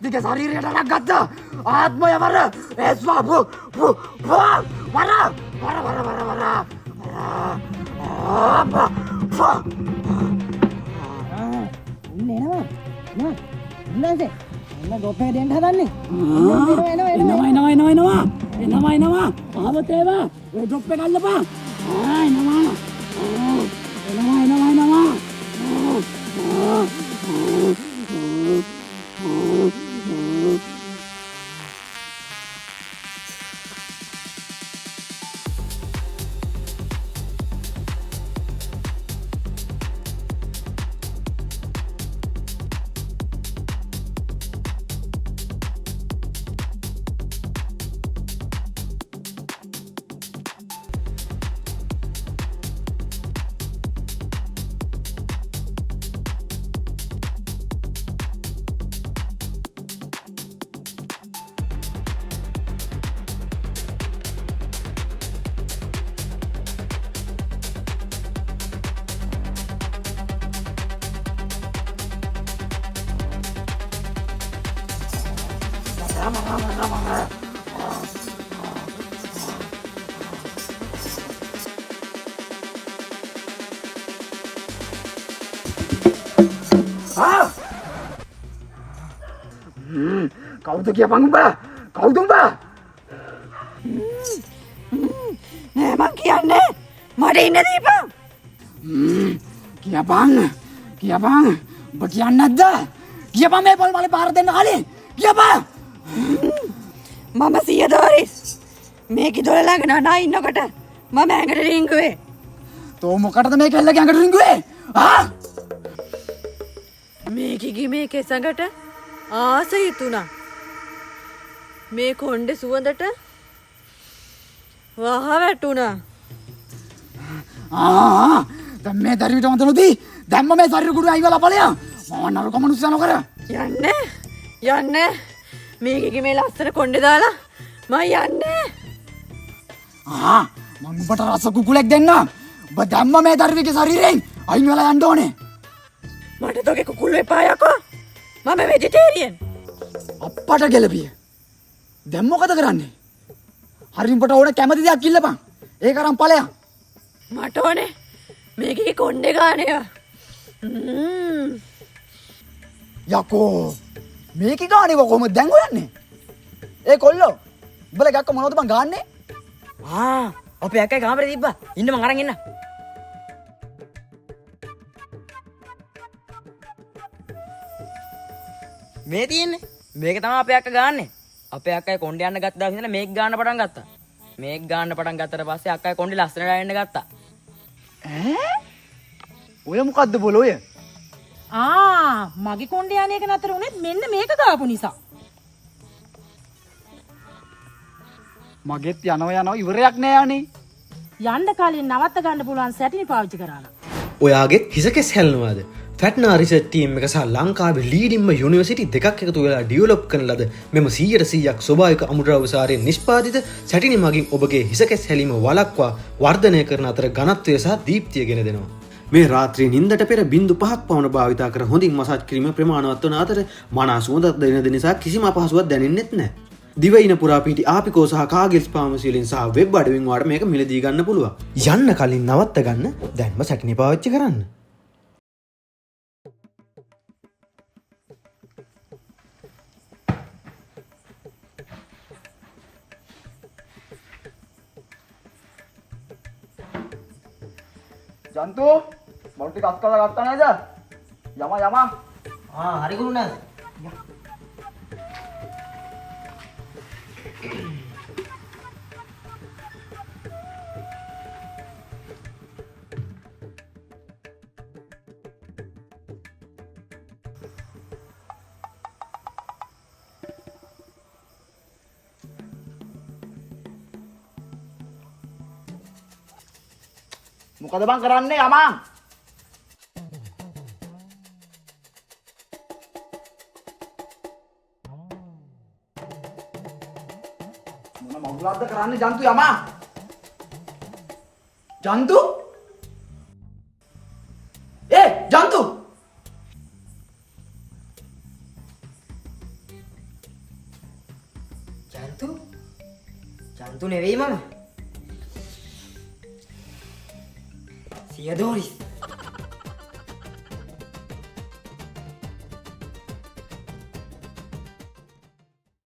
දර්විගේ ශරීරයට නැග්ගත්තා. ආත්මය වර එස්වා වර එන්න ගොපේ දෙන්න හදන්නේ. එනවා. ආවත ඒවා. ඔය ජොබ් එක ගන්නපන්. එනවා. කවුද කියපන් උඹ? කවුද උඹ? නෑ මං කියන්නේ මට ඉන්න දීපන්. කියපන්. උඹ කියන්නේ නැද්ද? කියපන් මේ පොල් වලේ පාර දෙන්න කලින්. කියපන්. මම සියදෝරිස්. මේකේ දොල ළඟ නනා ඉන්නකොට මම ඇඟට රිංගුවේ. තෝ මොකටද මේ කෙල්ලගේ ඇඟට රිංගුවේ? මේකිගේ මේ කෙසඟට ආස හිතුණා. මේ කොණ්ඩේ සුවඳට වහ වැටුණා. දැන් මේ දරිවිට වන්දනෝදී දැම්ම මේ ශරීර කුඩු අයිවලා ඵලයන්. මම නරක මනුස්සයා නොකර. යන්නේ. මේකිගේ මේ ලස්සන කොණ්ඩේ දාලා මම යන්නේ. මම උඹට රස කුකුලෙක් දෙන්න. ඔබ දැම්ම මේ දරිවිගේ ශරීරයෙන් අයින් වෙලා යන්න ඕනේ. මට තෝගේ කුකුල් එපා යකෝ. මම වෙජිටේරියන්. අප්පට ගැලපිය. දැන් මොකද කරන්නේ? හරි උඹට ඕන කැමති දෙයක් ඉල්ලපන්. ඒක අරන් ඵලයන්. මට ඕනේ මේකේ කොණ්ඩේ ගානේ. යකෝ මේකේ ගානේ කොහොමද දැන් හොයන්නේ? ඒ කොල්ලෝ උඹලා ගක්ක මොනවද බං ගාන්නේ? අපේ අක්කයි කාමරේ තිබ්බා. ඉන්න මං අරන් එන්න. මේ තියෙන්නේ මේක තමයි අපේ අක්කා ගාන්නේ. අපේ අක්කයි කොණ්ඩේ යන්න ගත්ත දවස් ඉඳලා මේක ගාන්න පටන් ගත්තා. මේක ගාන්න පටන් ගත්තට පස්සේ අක්කයි කොණ්ඩේ ලස්සනට යන්න ගත්තා. ඔය මොකද්ද බොලෝය? මගේ කොණ්ඩේ යන්නේක නතර උනේත් මෙන්න මේක ගාපු නිසා. මගෙත් යනවා ඉවරයක් නෑ යන්නේ. යන්න කලින් නවත්ත ගන්න පුළුවන් සැටිනි පාවිච්චි කරාලා. ඔයාගෙත් හිසකෙස් හැල්නවාද? ෆැට්නා රිසර්ච් ටීම් එක සහ ලංකාවේ ලීඩින්ම යුනිවර්සිටි දෙකක් එකතු වෙලා ඩිවෙලොප් කරන ලද මෙම 100%ක් ස්වභාවික අමුද්‍රව්‍ය සාරයෙන් නිෂ්පාදිත සැටිනි මගින් ඔබගේ හිසකෙස් හැලීම වළක්වා වර්ධනය කරන අතර ඝනත්වය සහ දීප්තිය ගෙන දෙනවා. මේ රාත්‍රියේ නිින්දට පෙර බින්දු 5ක් පවන භාවිතා කර හොඳින් මසාජ් කිරීම ප්‍රමාණවත් වන අතර මනා සුවඳක් දැනෙන නිසා කිසිම අපහසුවක් දැනෙන්නෙත් නැහැ. දිවයින පුරා පිහිටි ආපිකෝ සහ කාගිල්ස් ෆාමසිවලින් සහ වෙබ් අඩවින් වාට මේක මිලදී ගන්න පුළුවන්. යන්න කලින් නවත්ත ගන්න දැන්ම සැටිනි පාවිච්චි කරන්න. ජන්තු බඩු ටික අස්කලා ගත්තා නේද? යම. හරි ගුරුනාත්. මොකද බං කරන්නේ යමං? මොන මගුලක්ද කරන්නේ ජන්තු යමං? ජන්තු? ජන්තු! අන්තු නෙවෙයි මම. සියදෝරිස්